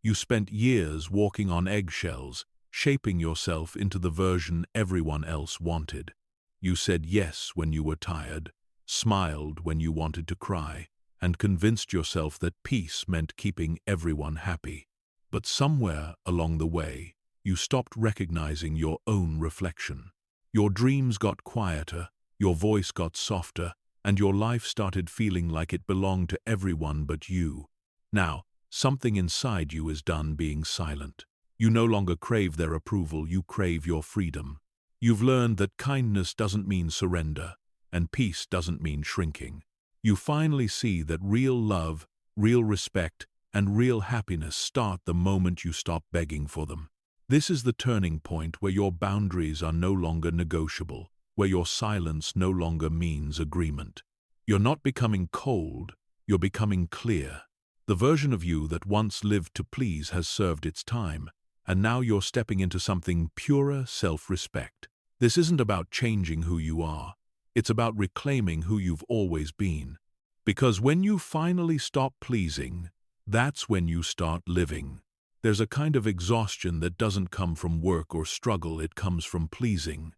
You spent years walking on eggshells, shaping yourself into the version everyone else wanted. You said yes when you were tired, smiled when you wanted to cry, and convinced yourself that peace meant keeping everyone happy. But somewhere along the way, you stopped recognizing your own reflection. Your dreams got quieter, your voice got softer, and your life started feeling like it belonged to everyone but you. Now, something inside you is done being silent. You no longer crave their approval, you crave your freedom. You've learned that kindness doesn't mean surrender, and peace doesn't mean shrinking. You finally see that real love, real respect, and real happiness start the moment you stop begging for them. This is the turning point where your boundaries are no longer negotiable, where your silence no longer means agreement. You're not becoming cold, you're becoming clear. The version of you that once lived to please has served its time, and now you're stepping into something purer self-respect. This isn't about changing who you are, it's about reclaiming who you've always been. Because when you finally stop pleasing, that's when you start living. There's a kind of exhaustion that doesn't come from work or struggle, it comes from pleasing.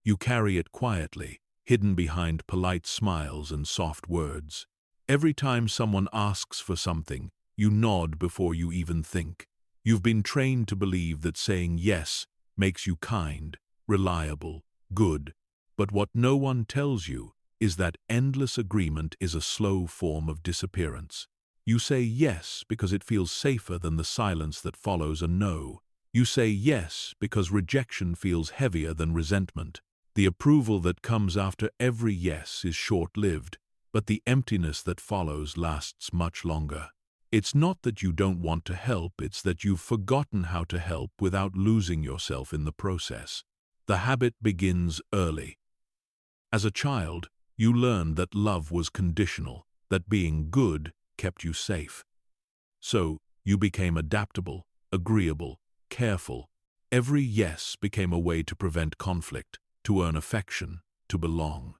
You carry it quietly, hidden behind polite smiles and soft words. Every time someone asks for something, you nod before you even think. You've been trained to believe that saying yes makes you kind, reliable, good. But what no one tells you is that endless agreement is a slow form of disappearance. You say yes because it feels safer than the silence that follows a no. You say yes because rejection feels heavier than resentment. The approval that comes after every yes is short-lived, but the emptiness that follows lasts much longer. It's not that you don't want to help, it's that you've forgotten how to help without losing yourself in the process. The habit begins early. As a child, you learned that love was conditional, that being good kept you safe. So, you became adaptable, agreeable, careful. Every yes became a way to prevent conflict, to earn affection, to belong.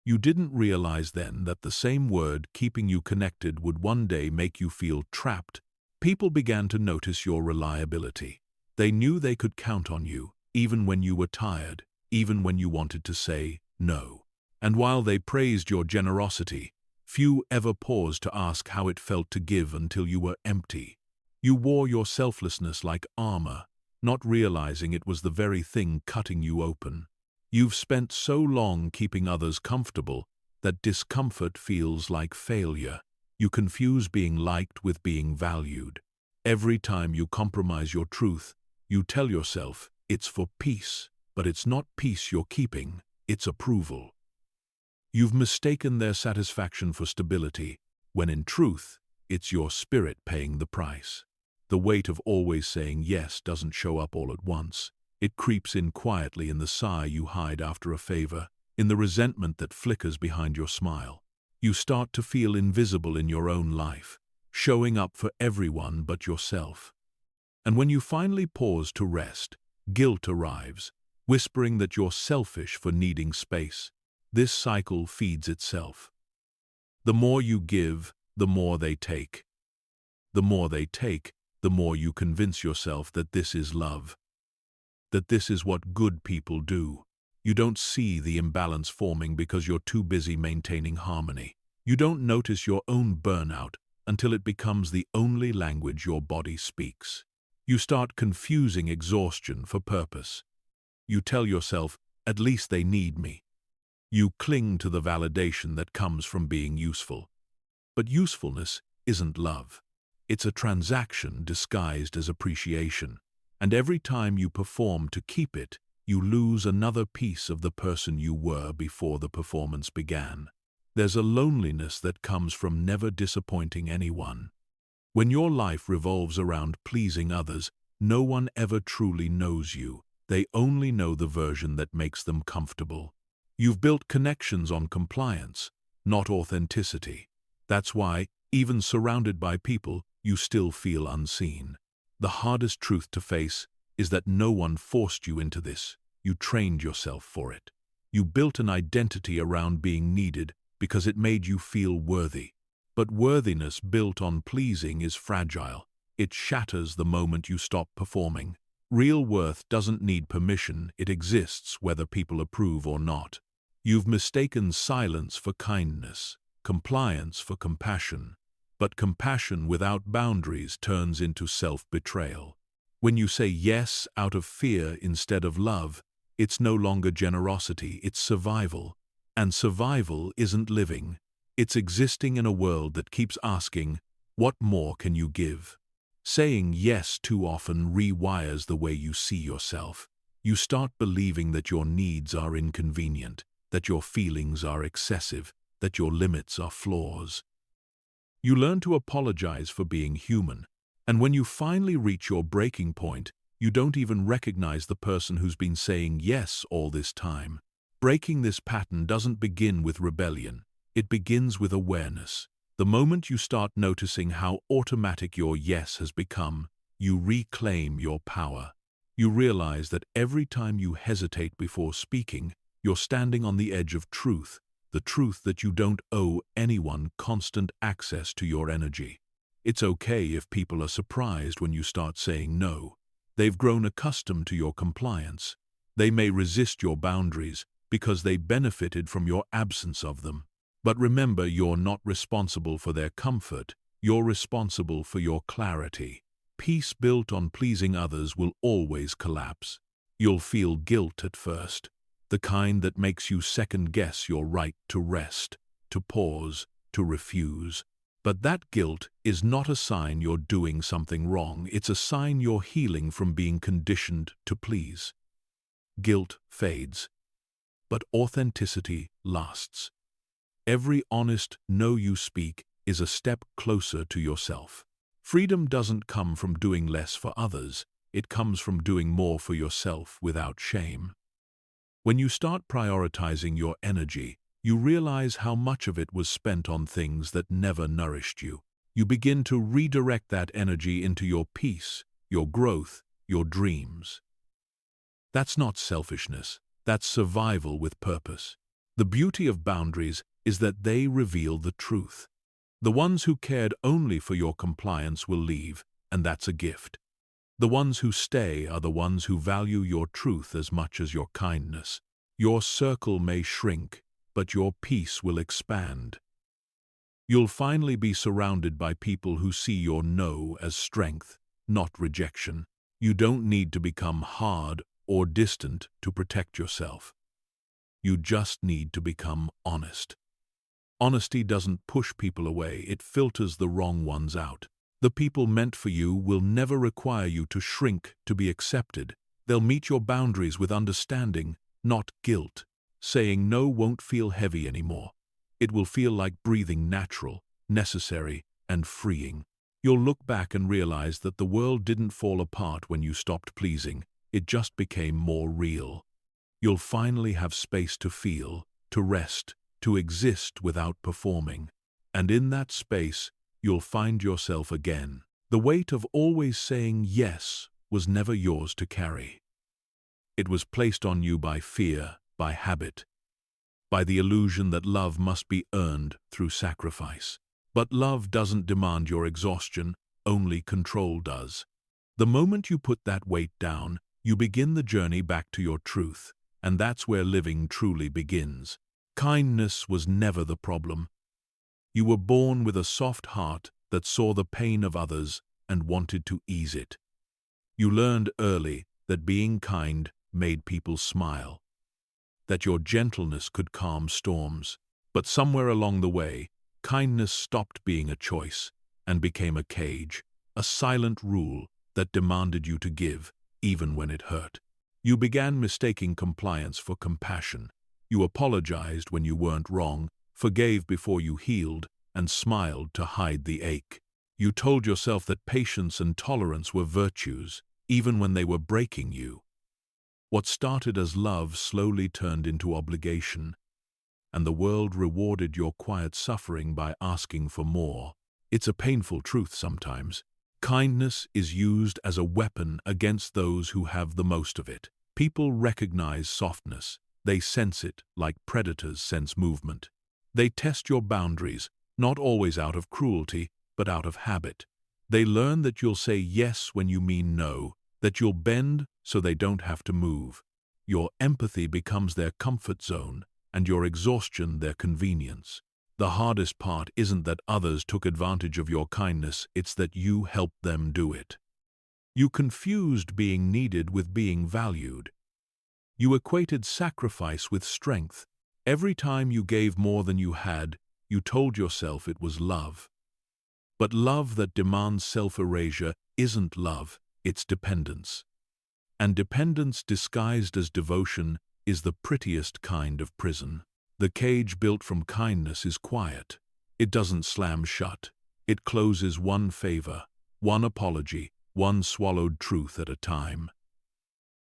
You didn't realize then that the same word keeping you connected would one day make you feel trapped. People began to notice your reliability. They knew they could count on you, even when you were tired, even when you wanted to say no. And while they praised your generosity, few ever paused to ask how it felt to give until you were empty. You wore your selflessness like armor, not realizing it was the very thing cutting you open. You've spent so long keeping others comfortable that discomfort feels like failure. You confuse being liked with being valued. Every time you compromise your truth, you tell yourself it's for peace, but it's not peace you're keeping, it's approval. You've mistaken their satisfaction for stability, when in truth, it's your spirit paying the price. The weight of always saying yes doesn't show up all at once. It creeps in quietly in the sigh you hide after a favor, in the resentment that flickers behind your smile. You start to feel invisible in your own life, showing up for everyone but yourself. And when you finally pause to rest, guilt arrives, whispering that you're selfish for needing space. This cycle feeds itself. The more you give, the more they take. The more they take, the more you convince yourself that this is love, that this is what good people do. You don't see the imbalance forming because you're too busy maintaining harmony. You don't notice your own burnout until it becomes the only language your body speaks. You start confusing exhaustion for purpose. You tell yourself, at least they need me. You cling to the validation that comes from being useful. But usefulness isn't love. It's a transaction disguised as appreciation. And every time you perform to keep it, you lose another piece of the person you were before the performance began. There's a loneliness that comes from never disappointing anyone. When your life revolves around pleasing others, no one ever truly knows you. They only know the version that makes them comfortable. You've built connections on compliance, not authenticity. That's why, even surrounded by people, you still feel unseen. The hardest truth to face is that no one forced you into this. You trained yourself for it. You built an identity around being needed because it made you feel worthy. But worthiness built on pleasing is fragile. It shatters the moment you stop performing. Real worth doesn't need permission, it exists whether people approve or not. You've mistaken silence for kindness, compliance for compassion. But compassion without boundaries turns into self-betrayal. When you say yes out of fear instead of love, it's no longer generosity, it's survival. And survival isn't living. It's existing in a world that keeps asking, what more can you give? Saying yes too often rewires the way you see yourself. You start believing that your needs are inconvenient, that your feelings are excessive, that your limits are flaws. You learn to apologize for being human, and when you finally reach your breaking point, you don't even recognize the person who's been saying yes all this time. Breaking this pattern doesn't begin with rebellion, it begins with awareness. The moment you start noticing how automatic your yes has become, you reclaim your power. You realize that every time you hesitate before speaking, you're standing on the edge of truth, the truth that you don't owe anyone constant access to your energy. It's okay if people are surprised when you start saying no. They've grown accustomed to your compliance. They may resist your boundaries because they benefited from your absence of them. But remember, you're not responsible for their comfort. You're responsible for your clarity. Peace built on pleasing others will always collapse. You'll feel guilt at first, the kind that makes you second-guess your right to rest, to pause, to refuse. But that guilt is not a sign you're doing something wrong. It's a sign you're healing from being conditioned to please. Guilt fades, but authenticity lasts. Every honest no you speak is a step closer to yourself. Freedom doesn't come from doing less for others. It comes from doing more for yourself without shame. When you start prioritizing your energy, you realize how much of it was spent on things that never nourished you. You begin to redirect that energy into your peace, your growth, your dreams. That's not selfishness. That's survival with purpose. The beauty of boundaries is that they reveal the truth. The ones who cared only for your compliance will leave, and that's a gift. The ones who stay are the ones who value your truth as much as your kindness. Your circle may shrink, but your peace will expand. You'll finally be surrounded by people who see your no as strength, not rejection. You don't need to become hard or distant to protect yourself. You just need to become honest. Honesty doesn't push people away, it filters the wrong ones out. The people meant for you will never require you to shrink to be accepted. They'll meet your boundaries with understanding, not guilt. Saying no won't feel heavy anymore. It will feel like breathing natural, necessary, and freeing. You'll look back and realize that the world didn't fall apart when you stopped pleasing. It just became more real. You'll finally have space to feel, to rest, to exist without performing. And in that space, you'll find yourself again. The weight of always saying yes was never yours to carry. It was placed on you by fear, by habit, by the illusion that love must be earned through sacrifice. But love doesn't demand your exhaustion, only control does. The moment you put that weight down, you begin the journey back to your truth, and that's where living truly begins. Kindness was never the problem. You were born with a soft heart that saw the pain of others and wanted to ease it. You learned early that being kind made people smile, that your gentleness could calm storms. But somewhere along the way, kindness stopped being a choice and became a cage, a silent rule that demanded you to give, even when it hurt. You began mistaking compliance for compassion. You apologized when you weren't wrong, forgave before you healed, and smiled to hide the ache. You told yourself that patience and tolerance were virtues, even when they were breaking you. What started as love slowly turned into obligation, and the world rewarded your quiet suffering by asking for more. It's a painful truth sometimes. Kindness is used as a weapon against those who have the most of it. People recognize softness. They sense it like predators sense movement. They test your boundaries, not always out of cruelty, but out of habit. They learn that you'll say yes when you mean no, that you'll bend so they don't have to move. Your empathy becomes their comfort zone, and your exhaustion their convenience. The hardest part isn't that others took advantage of your kindness, it's that you helped them do it. You confused being needed with being valued. You equated sacrifice with strength. Every time you gave more than you had, you told yourself it was love. But love that demands self-erasure isn't love, it's dependence. And dependence disguised as devotion is the prettiest kind of prison. The cage built from kindness is quiet. It doesn't slam shut. It closes one favor, one apology, one swallowed truth at a time.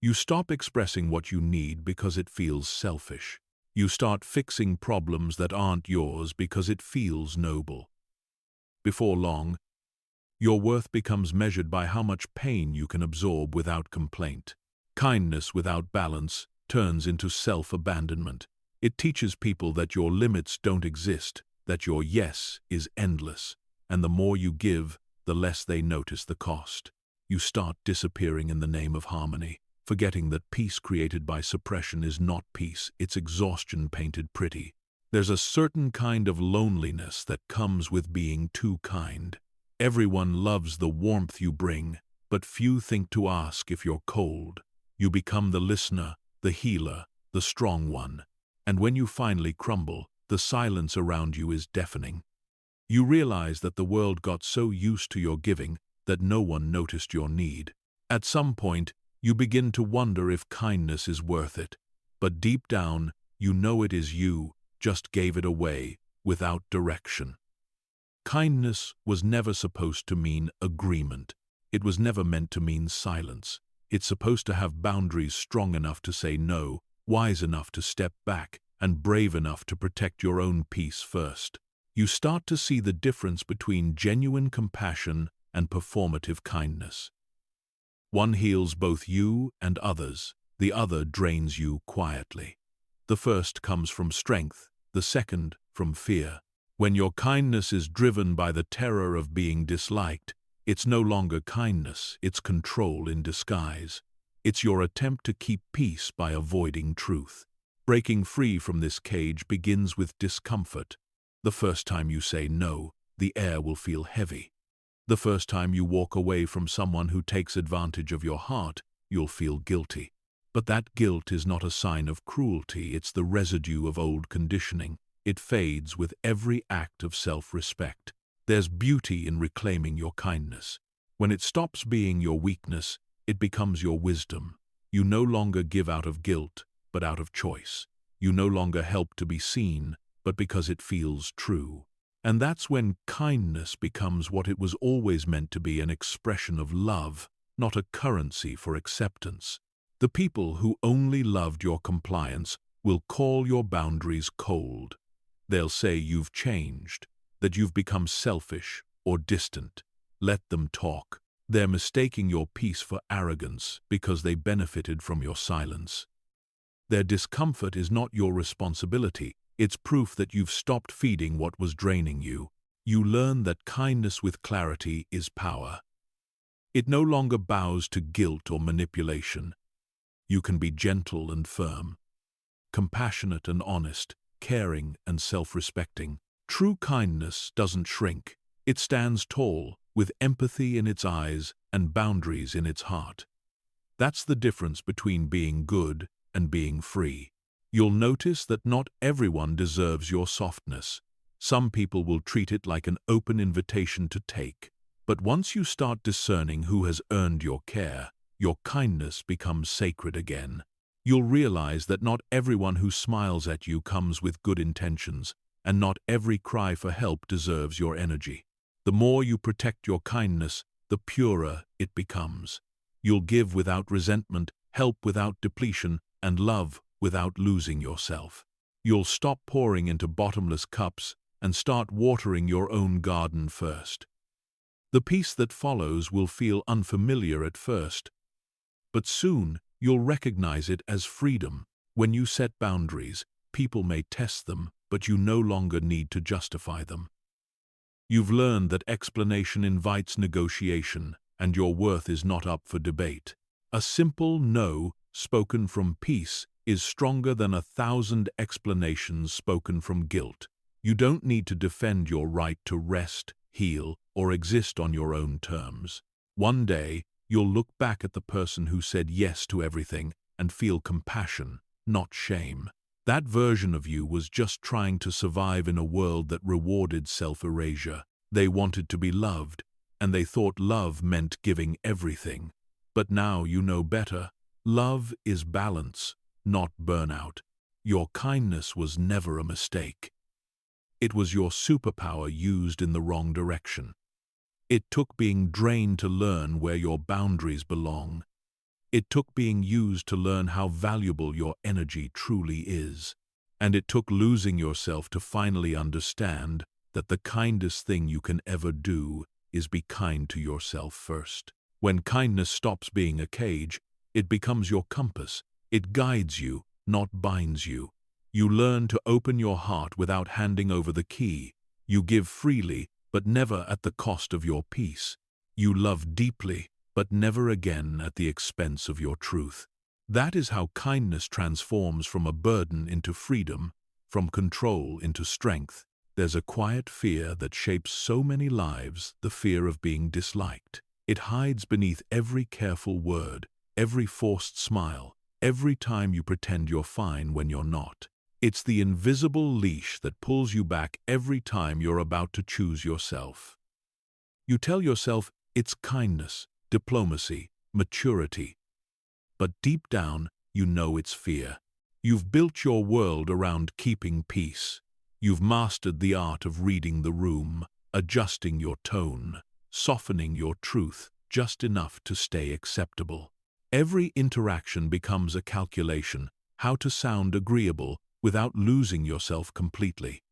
You stop expressing what you need because it feels selfish. You start fixing problems that aren't yours because it feels noble. Before long, your worth becomes measured by how much pain you can absorb without complaint. Kindness without balance turns into self-abandonment. It teaches people that your limits don't exist, that your yes is endless, and the more you give, the less they notice the cost. You start disappearing in the name of harmony, forgetting that peace created by suppression is not peace, it's exhaustion painted pretty. There's a certain kind of loneliness that comes with being too kind. Everyone loves the warmth you bring, but few think to ask if you're cold. You become the listener, the healer, the strong one. And when you finally crumble, the silence around you is deafening. You realize that the world got so used to your giving that no one noticed your need. At some point, you begin to wonder if kindness is worth it. But deep down, you know it is you, just gave it away, without direction. Kindness was never supposed to mean agreement. It was never meant to mean silence. It's supposed to have boundaries strong enough to say no, wise enough to step back, and brave enough to protect your own peace first. You start to see the difference between genuine compassion and performative kindness. One heals both you and others, the other drains you quietly. The first comes from strength, the second from fear. When your kindness is driven by the terror of being disliked, it's no longer kindness, it's control in disguise. It's your attempt to keep peace by avoiding truth. Breaking free from this cage begins with discomfort. The first time you say no, the air will feel heavy. The first time you walk away from someone who takes advantage of your heart, you'll feel guilty. But that guilt is not a sign of cruelty, it's the residue of old conditioning. It fades with every act of self-respect. There's beauty in reclaiming your kindness. When it stops being your weakness, it becomes your wisdom. You no longer give out of guilt, but out of choice. You no longer help to be seen, but because it feels true. And that's when kindness becomes what it was always meant to be, an expression of love, not a currency for acceptance. The people who only loved your compliance will call your boundaries cold. They'll say you've changed, that you've become selfish or distant. Let them talk. They're mistaking your peace for arrogance because they benefited from your silence. Their discomfort is not your responsibility. It's proof that you've stopped feeding what was draining you. You learn that kindness with clarity is power. It no longer bows to guilt or manipulation. You can be gentle and firm, compassionate and honest, caring and self-respecting. True kindness doesn't shrink. It stands tall, with empathy in its eyes and boundaries in its heart. That's the difference between being good and being free. You'll notice that not everyone deserves your softness. Some people will treat it like an open invitation to take. But once you start discerning who has earned your care, your kindness becomes sacred again. You'll realize that not everyone who smiles at you comes with good intentions, and not every cry for help deserves your energy. The more you protect your kindness, the purer it becomes. You'll give without resentment, help without depletion, and love without losing yourself. You'll stop pouring into bottomless cups and start watering your own garden first. The peace that follows will feel unfamiliar at first, but soon you'll recognize it as freedom. When you set boundaries, people may test them, but you no longer need to justify them. You've learned that explanation invites negotiation, and your worth is not up for debate. A simple no, spoken from peace, is stronger than 1,000 explanations spoken from guilt. You don't need to defend your right to rest, heal, or exist on your own terms. One day, you'll look back at the person who said yes to everything and feel compassion, not shame. That version of you was just trying to survive in a world that rewarded self-erasure. They wanted to be loved, and they thought love meant giving everything. But now you know better. Love is balance, not burnout. Your kindness was never a mistake. It was your superpower used in the wrong direction. It took being drained to learn where your boundaries belong. It took being used to learn how valuable your energy truly is. And it took losing yourself to finally understand that the kindest thing you can ever do is be kind to yourself first. When kindness stops being a cage, it becomes your compass. It guides you, not binds you. You learn to open your heart without handing over the key. You give freely, but never at the cost of your peace. You love deeply, but never again at the expense of your truth. That is how kindness transforms from a burden into freedom, from control into strength. There's a quiet fear that shapes so many lives, the fear of being disliked. It hides beneath every careful word, every forced smile, every time you pretend you're fine when you're not. It's the invisible leash that pulls you back every time you're about to choose yourself. You tell yourself it's kindness, diplomacy, maturity. But deep down, you know it's fear. You've built your world around keeping peace. You've mastered the art of reading the room, adjusting your tone, softening your truth just enough to stay acceptable. Every interaction becomes a calculation, how to sound agreeable without losing yourself completely.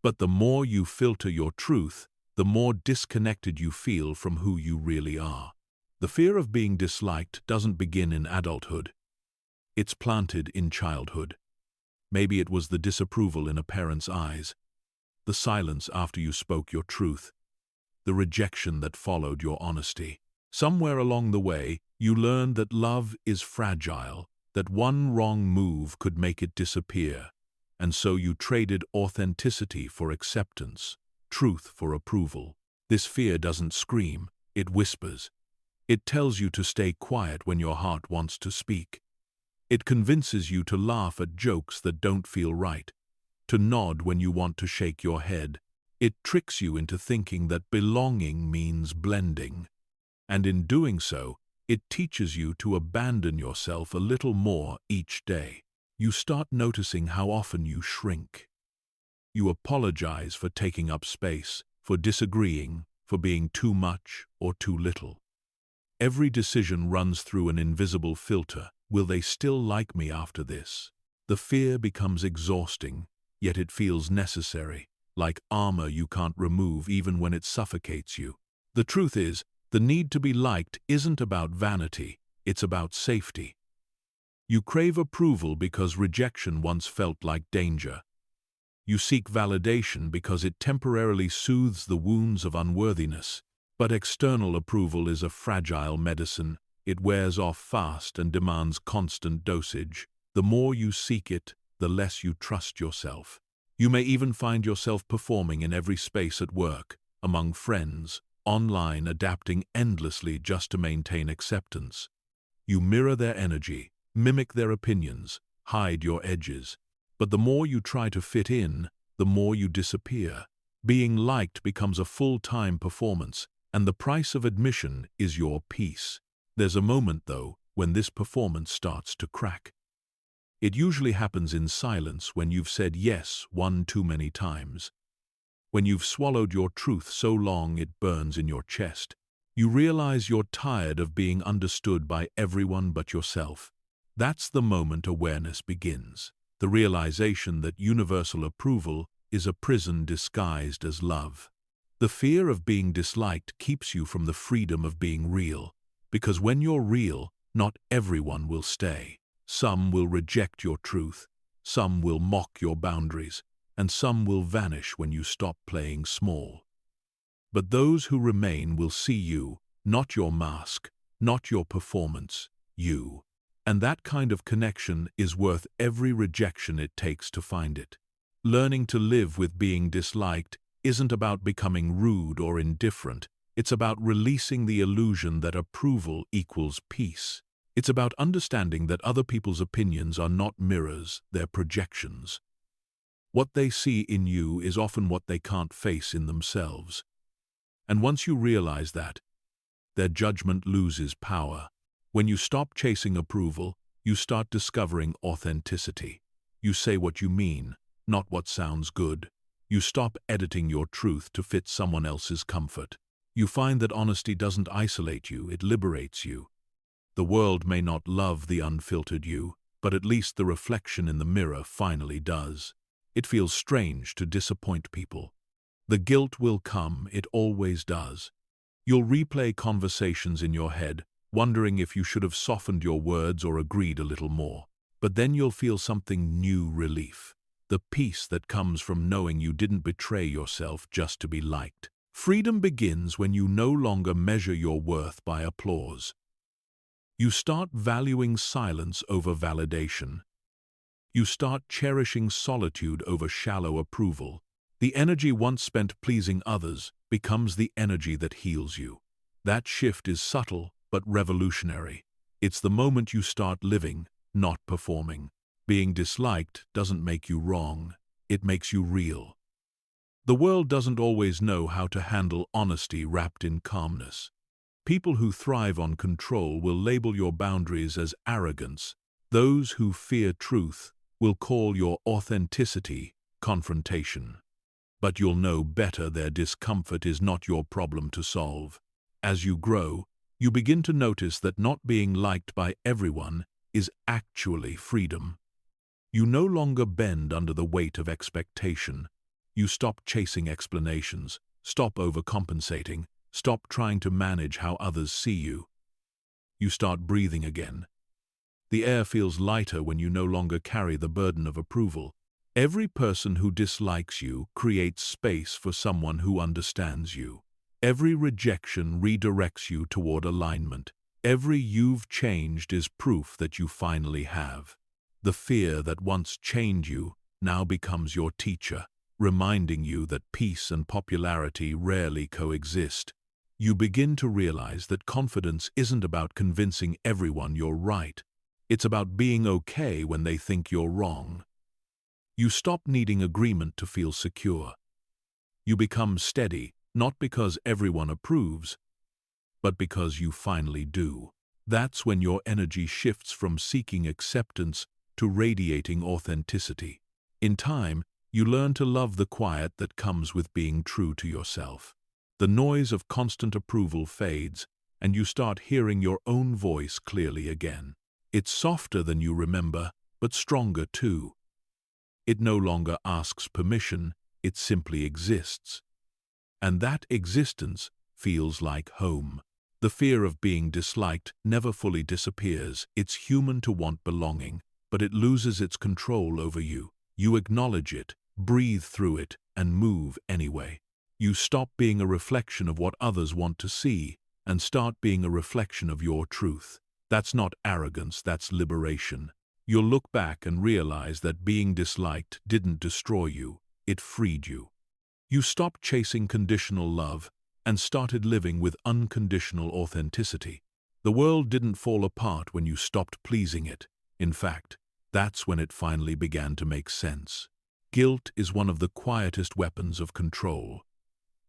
But the more you filter your truth, the more disconnected you feel from who you really are. The fear of being disliked doesn't begin in adulthood. It's planted in childhood. Maybe it was the disapproval in a parent's eyes, the silence after you spoke your truth, the rejection that followed your honesty. Somewhere along the way, you learned that love is fragile, that one wrong move could make it disappear, and so you traded authenticity for acceptance, truth for approval. This fear doesn't scream, it whispers. It tells you to stay quiet when your heart wants to speak. It convinces you to laugh at jokes that don't feel right, to nod when you want to shake your head. It tricks you into thinking that belonging means blending. And in doing so, it teaches you to abandon yourself a little more each day. You start noticing how often you shrink. You apologize for taking up space, for disagreeing, for being too much or too little. Every decision runs through an invisible filter. Will they still like me after this? The fear becomes exhausting, yet it feels necessary, like armor you can't remove even when it suffocates you. The truth is, the need to be liked isn't about vanity, it's about safety. You crave approval because rejection once felt like danger. You seek validation because it temporarily soothes the wounds of unworthiness. But external approval is a fragile medicine. It wears off fast and demands constant dosage. The more you seek it, the less you trust yourself. You may even find yourself performing in every space at work, among friends, online, adapting endlessly just to maintain acceptance. You mirror their energy, mimic their opinions, hide your edges. But the more you try to fit in, the more you disappear. Being liked becomes a full-time performance, and the price of admission is your peace. There's a moment, though, when this performance starts to crack. It usually happens in silence when you've said yes one too many times. When you've swallowed your truth so long it burns in your chest. You realize you're tired of being understood by everyone but yourself. That's the moment awareness begins. The realization that universal approval is a prison disguised as love. The fear of being disliked keeps you from the freedom of being real. Because when you're real, not everyone will stay. Some will reject your truth, some will mock your boundaries, and some will vanish when you stop playing small. But those who remain will see you, not your mask, not your performance, you. And that kind of connection is worth every rejection it takes to find it. Learning to live with being disliked isn't about becoming rude or indifferent. It's about releasing the illusion that approval equals peace. It's about understanding that other people's opinions are not mirrors, they're projections. What they see in you is often what they can't face in themselves. And once you realize that, their judgment loses power. When you stop chasing approval, you start discovering authenticity. You say what you mean, not what sounds good. You stop editing your truth to fit someone else's comfort. You find that honesty doesn't isolate you, it liberates you. The world may not love the unfiltered you, but at least the reflection in the mirror finally does. It feels strange to disappoint people. The guilt will come, it always does. You'll replay conversations in your head, wondering if you should have softened your words or agreed a little more. But then you'll feel something new: relief. The peace that comes from knowing you didn't betray yourself just to be liked. Freedom begins when you no longer measure your worth by applause. You start valuing silence over validation. You start cherishing solitude over shallow approval. The energy once spent pleasing others becomes the energy that heals you. That shift is subtle but revolutionary. It's the moment you start living, not performing. Being disliked doesn't make you wrong, it makes you real. The world doesn't always know how to handle honesty wrapped in calmness. People who thrive on control will label your boundaries as arrogance. Those who fear truth will call your authenticity confrontation. But you'll know better their discomfort is not your problem to solve. As you grow, you begin to notice that not being liked by everyone is actually freedom. You no longer bend under the weight of expectation. You stop chasing explanations, stop overcompensating, stop trying to manage how others see you. You start breathing again. The air feels lighter when you no longer carry the burden of approval. Every person who dislikes you creates space for someone who understands you. Every rejection redirects you toward alignment. Every "you've changed" is proof that you finally have. The fear that once chained you now becomes your teacher, reminding you that peace and popularity rarely coexist. You begin to realize that confidence isn't about convincing everyone you're right. It's about being okay when they think you're wrong. You stop needing agreement to feel secure. You become steady, not because everyone approves, but because you finally do. That's when your energy shifts from seeking acceptance to radiating authenticity. In time, you learn to love the quiet that comes with being true to yourself. The noise of constant approval fades, and you start hearing your own voice clearly again. It's softer than you remember, but stronger too. It no longer asks permission, it simply exists. And that existence feels like home. The fear of being disliked never fully disappears. It's human to want belonging, but it loses its control over you. You acknowledge it, breathe through it, and move anyway. You stop being a reflection of what others want to see and start being a reflection of your truth. That's not arrogance, that's liberation. You'll look back and realize that being disliked didn't destroy you, it freed you. You stopped chasing conditional love and started living with unconditional authenticity. The world didn't fall apart when you stopped pleasing it. In fact, that's when it finally began to make sense. Guilt is one of the quietest weapons of control.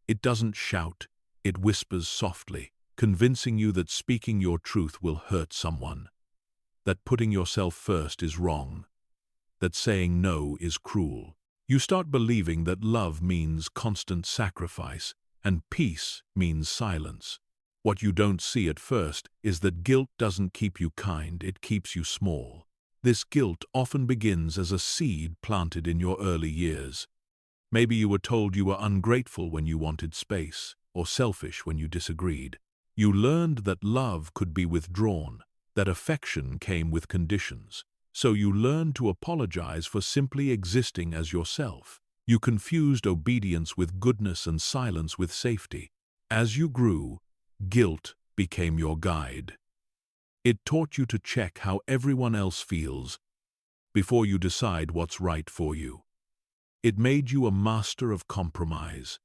It doesn't shout, it whispers softly, convincing you that speaking your truth will hurt someone, that putting yourself first is wrong, that saying no is cruel. You start believing that love means constant sacrifice and peace means silence. What you don't see at first is that guilt doesn't keep you kind, it keeps you small. This guilt often begins as a seed planted in your early years. Maybe you were told you were ungrateful when you wanted space, or selfish when you disagreed. You learned that love could be withdrawn, that affection came with conditions. So you learned to apologize for simply existing as yourself. You confused obedience with goodness and silence with safety. As you grew, guilt became your guide. It taught you to check how everyone else feels before you decide what's right for you. It made you a master of compromise,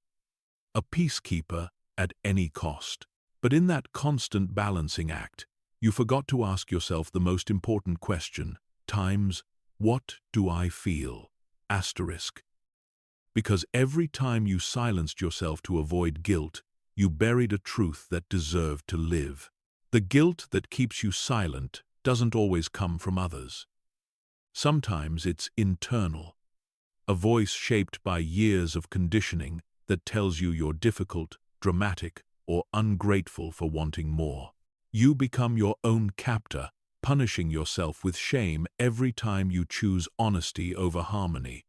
a peacekeeper at any cost. But in that constant balancing act, you forgot to ask yourself the most important question, times, what do I feel? Asterisk. Because every time you silenced yourself to avoid guilt, you buried a truth that deserved to live. The guilt that keeps you silent doesn't always come from others. Sometimes it's internal, a voice shaped by years of conditioning that tells you you're difficult, dramatic, or ungrateful for wanting more. You become your own captor, punishing yourself with shame every time you choose honesty over harmony.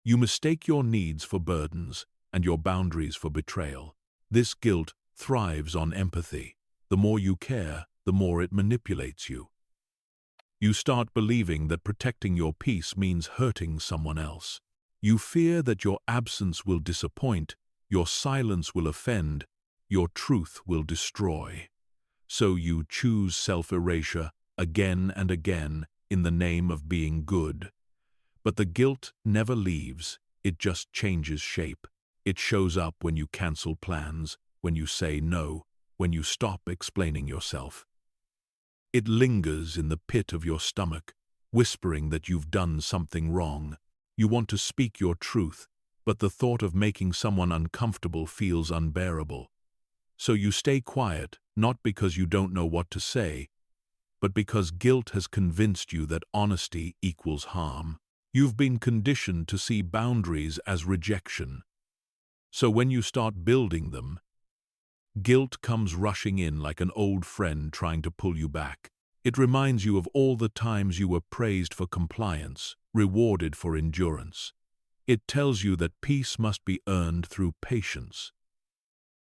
You mistake your needs for burdens and your boundaries for betrayal. This guilt thrives on empathy. The more you care, the more it manipulates you. You start believing that protecting your peace means hurting someone else. You fear that your absence will disappoint, your silence will offend, your truth will destroy. So you choose self-erasure again and again in the name of being good. But the guilt never leaves, it just changes shape. It shows up when you cancel plans, when you say no, when you stop explaining yourself. It lingers in the pit of your stomach, whispering that you've done something wrong. You want to speak your truth, but the thought of making someone uncomfortable feels unbearable. So you stay quiet, not because you don't know what to say, but because guilt has convinced you that honesty equals harm. You've been conditioned to see boundaries as rejection. So when you start building them, guilt comes rushing in like an old friend trying to pull you back. It reminds you of all the times you were praised for compliance, rewarded for endurance. It tells you that peace must be earned through patience,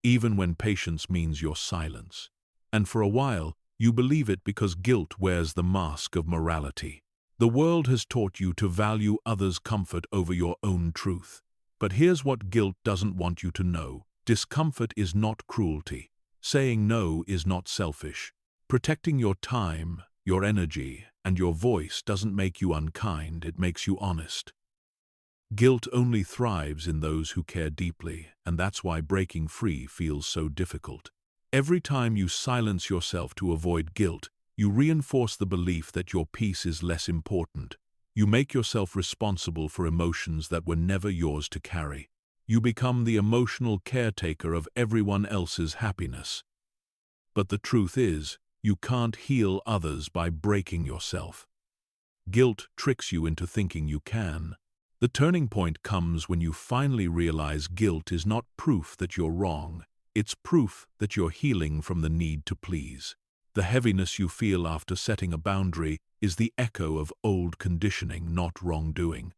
even when patience means your silence. And for a while, you believe it because guilt wears the mask of morality. The world has taught you to value others' comfort over your own truth. But here's what guilt doesn't want you to know. Discomfort is not cruelty. Saying no is not selfish. Protecting your time, your energy, and your voice doesn't make you unkind, it makes you honest. Guilt only thrives in those who care deeply, and that's why breaking free feels so difficult. Every time you silence yourself to avoid guilt, you reinforce the belief that your peace is less important. You make yourself responsible for emotions that were never yours to carry. You become the emotional caretaker of everyone else's happiness. But the truth is, you can't heal others by breaking yourself. Guilt tricks you into thinking you can. The turning point comes when you finally realize guilt is not proof that you're wrong. It's proof that you're healing from the need to please. The heaviness you feel after setting a boundary is the echo of old conditioning, not wrongdoing.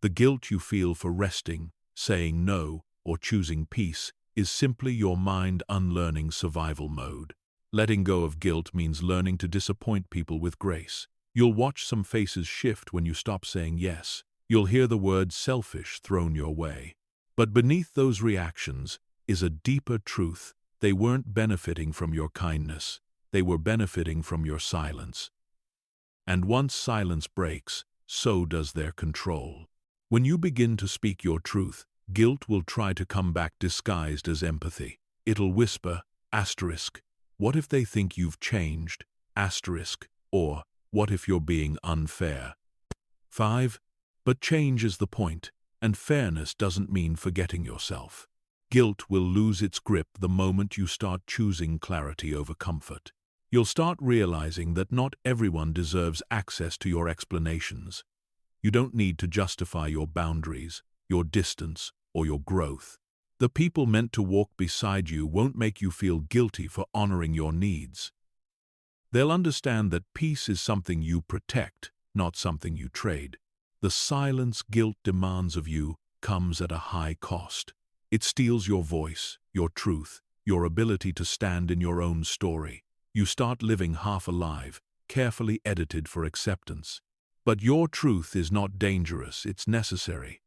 The guilt you feel for resting, saying no, or choosing peace is simply your mind unlearning survival mode. Letting go of guilt means learning to disappoint people with grace. You'll watch some faces shift when you stop saying yes. You'll hear the word selfish thrown your way. But beneath those reactions is a deeper truth. They weren't benefiting from your kindness. They were benefiting from your silence. And once silence breaks, so does their control. When you begin to speak your truth, guilt will try to come back disguised as empathy. It'll whisper, asterisk, what if they think you've changed, asterisk, or what if you're being unfair? 5. But change is the point, and fairness doesn't mean forgetting yourself. Guilt will lose its grip the moment you start choosing clarity over comfort. You'll start realizing that not everyone deserves access to your explanations. You don't need to justify your boundaries, your distance, or your growth. The people meant to walk beside you won't make you feel guilty for honoring your needs. They'll understand that peace is something you protect, not something you trade. The silence guilt demands of you comes at a high cost. It steals your voice, your truth, your ability to stand in your own story. You start living half alive, carefully edited for acceptance. But your truth is not dangerous, it's necessary.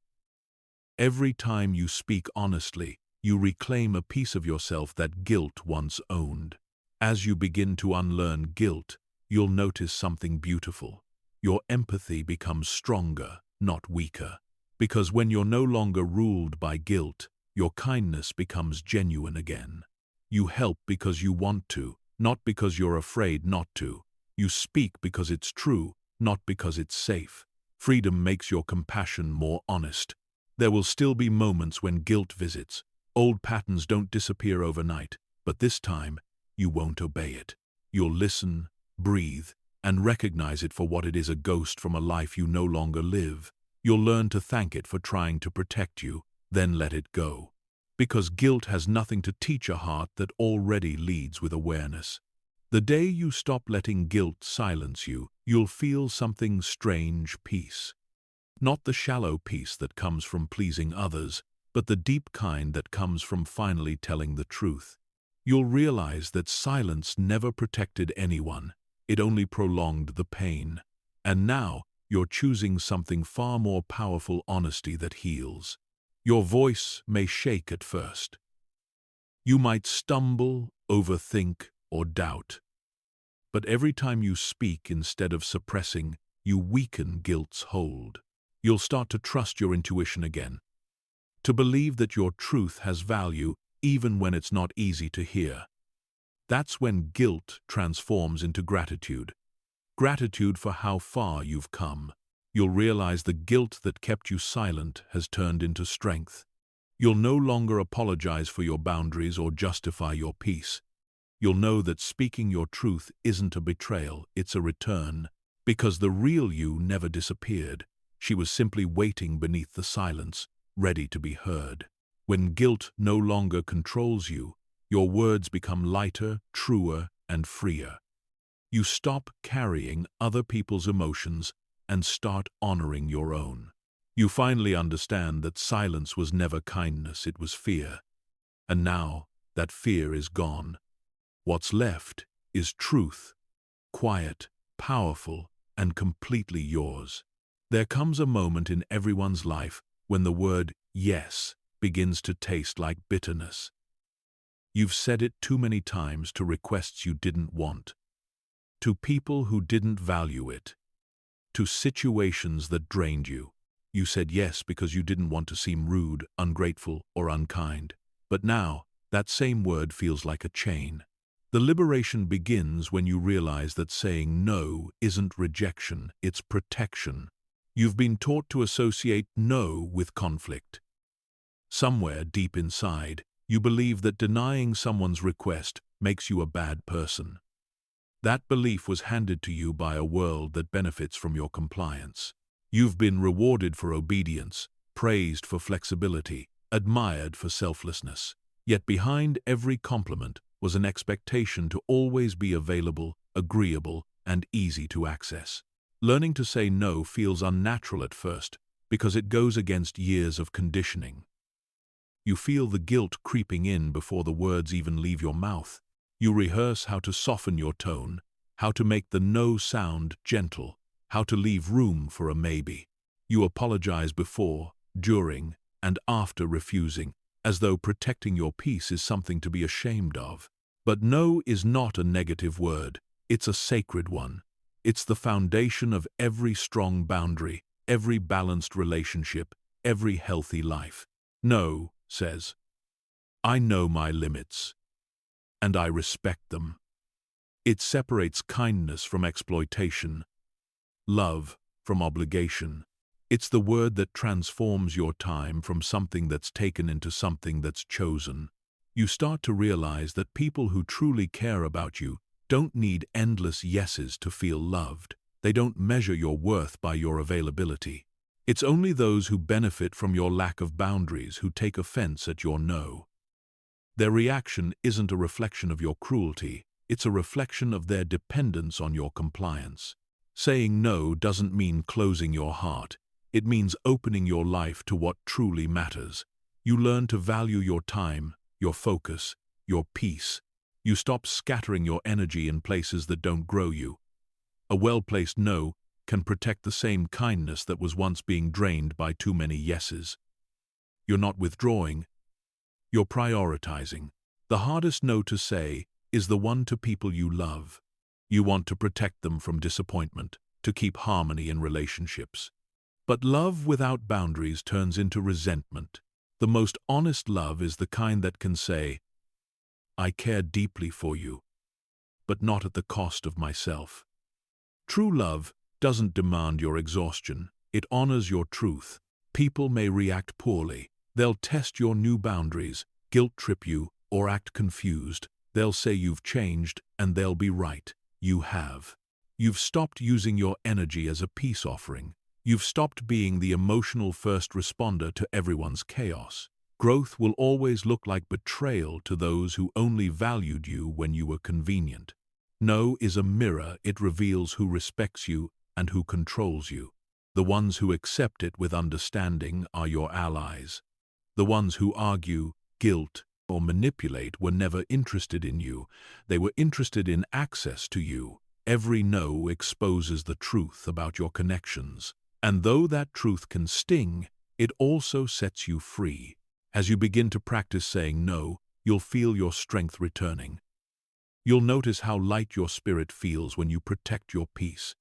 Every time you speak honestly, you reclaim a piece of yourself that guilt once owned. As you begin to unlearn guilt, you'll notice something beautiful. Your empathy becomes stronger, not weaker. Because when you're no longer ruled by guilt, your kindness becomes genuine again. You help because you want to, not because you're afraid not to. You speak because it's true, not because it's safe. Freedom makes your compassion more honest. There will still be moments when guilt visits. Old patterns don't disappear overnight, but this time, you won't obey it. You'll listen, breathe, and recognize it for what it is, a ghost from a life you no longer live. You'll learn to thank it for trying to protect you, then let it go. Because guilt has nothing to teach a heart that already leads with awareness. The day you stop letting guilt silence you, you'll feel something strange: peace. Not the shallow peace that comes from pleasing others, but the deep kind that comes from finally telling the truth. You'll realize that silence never protected anyone, it only prolonged the pain. And now, you're choosing something far more powerful: honesty that heals. Your voice may shake at first. You might stumble, overthink, or doubt. But every time you speak instead of suppressing, you weaken guilt's hold. You'll start to trust your intuition again. To believe that your truth has value even when it's not easy to hear. That's when guilt transforms into gratitude. Gratitude for how far you've come. You'll realize the guilt that kept you silent has turned into strength. You'll no longer apologize for your boundaries or justify your peace. You'll know that speaking your truth isn't a betrayal, it's a return. Because the real you never disappeared. She was simply waiting beneath the silence, ready to be heard. When guilt no longer controls you, your words become lighter, truer, and freer. You stop carrying other people's emotions and start honoring your own. You finally understand that silence was never kindness, it was fear. And now, that fear is gone. What's left is truth, quiet, powerful, and completely yours. There comes a moment in everyone's life when the word yes begins to taste like bitterness. You've said it too many times to requests you didn't want, to people who didn't value it, to situations that drained you. You said yes because you didn't want to seem rude, ungrateful, or unkind. But now, that same word feels like a chain. The liberation begins when you realize that saying no isn't rejection, it's protection. You've been taught to associate no with conflict. Somewhere deep inside, you believe that denying someone's request makes you a bad person. That belief was handed to you by a world that benefits from your compliance. You've been rewarded for obedience, praised for flexibility, admired for selflessness. Yet behind every compliment was an expectation to always be available, agreeable, and easy to access. Learning to say no feels unnatural at first because it goes against years of conditioning. You feel the guilt creeping in before the words even leave your mouth. You rehearse how to soften your tone, how to make the no sound gentle, how to leave room for a maybe. You apologize before, during, and after refusing, as though protecting your peace is something to be ashamed of. But no is not a negative word, it's a sacred one. It's the foundation of every strong boundary, every balanced relationship, every healthy life. No says, I know my limits, and I respect them. It separates kindness from exploitation, love from obligation. It's the word that transforms your time from something that's taken into something that's chosen. You start to realize that people who truly care about you don't need endless yeses to feel loved. They don't measure your worth by your availability. It's only those who benefit from your lack of boundaries who take offense at your no. Their reaction isn't a reflection of your cruelty, it's a reflection of their dependence on your compliance. Saying no doesn't mean closing your heart. It means opening your life to what truly matters. You learn to value your time, your focus, your peace. You stop scattering your energy in places that don't grow you. A well-placed no can protect the same kindness that was once being drained by too many yeses. You're not withdrawing, you're prioritizing. The hardest no to say is the one to people you love. You want to protect them from disappointment, to keep harmony in relationships. But love without boundaries turns into resentment. The most honest love is the kind that can say, I care deeply for you, but not at the cost of myself. True love doesn't demand your exhaustion, it honors your truth. People may react poorly. They'll test your new boundaries, guilt-trip you, or act confused. They'll say you've changed, and they'll be right. You have. You've stopped using your energy as a peace offering. You've stopped being the emotional first responder to everyone's chaos. Growth will always look like betrayal to those who only valued you when you were convenient. No is a mirror. It reveals who respects you and who controls you. The ones who accept it with understanding are your allies. The ones who argue, guilt, or manipulate were never interested in you. They were interested in access to you. Every no exposes the truth about your connections. And though that truth can sting, it also sets you free. As you begin to practice saying no, you'll feel your strength returning. You'll notice how light your spirit feels when you protect your peace.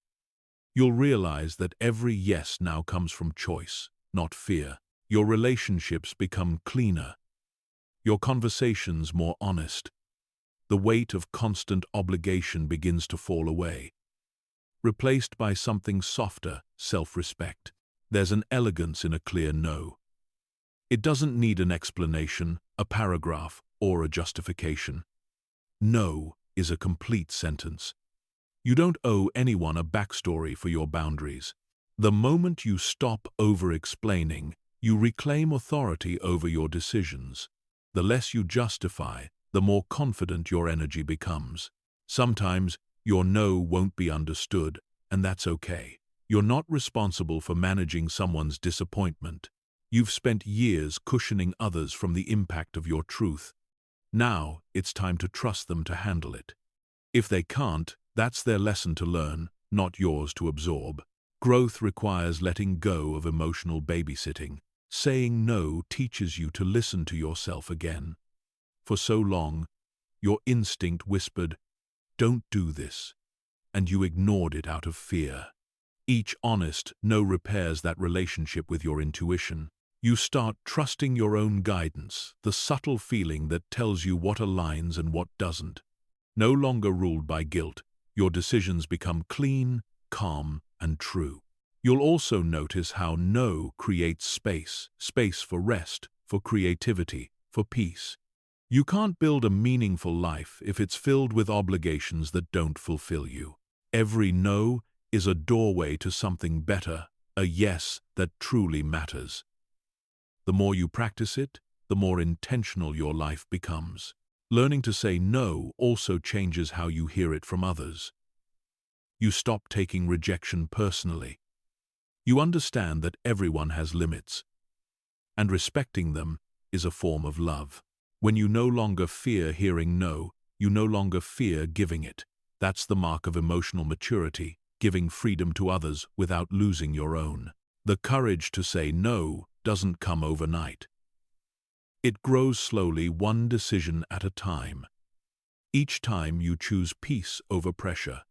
You'll realize that every yes now comes from choice, not fear. Your relationships become cleaner. Your conversations more honest. The weight of constant obligation begins to fall away, replaced by something softer, self-respect. There's an elegance in a clear no. It doesn't need an explanation, a paragraph, or a justification. No is a complete sentence. You don't owe anyone a backstory for your boundaries. The moment you stop over-explaining, you reclaim authority over your decisions. The less you justify, the more confident your energy becomes. Sometimes your no won't be understood, and that's okay. You're not responsible for managing someone's disappointment. You've spent years cushioning others from the impact of your truth. Now it's time to trust them to handle it. If they can't, that's their lesson to learn, not yours to absorb. Growth requires letting go of emotional babysitting. Saying no teaches you to listen to yourself again. For so long, your instinct whispered, "Don't do this," and you ignored it out of fear. Each honest no repairs that relationship with your intuition. You start trusting your own guidance, the subtle feeling that tells you what aligns and what doesn't. No longer ruled by guilt, your decisions become clean, calm, and true. You'll also notice how no creates space for rest, for creativity, for peace. You can't build a meaningful life if it's filled with obligations that don't fulfill you. Every no is a doorway to something better, a yes that truly matters. The more you practice it, the more intentional your life becomes. Learning to say no also changes how you hear it from others. You stop taking rejection personally. You understand that everyone has limits, and respecting them is a form of love. When you no longer fear hearing no, you no longer fear giving it. That's the mark of emotional maturity, giving freedom to others without losing your own. The courage to say no doesn't come overnight. It grows slowly, one decision at a time. Each time you choose peace over pressure,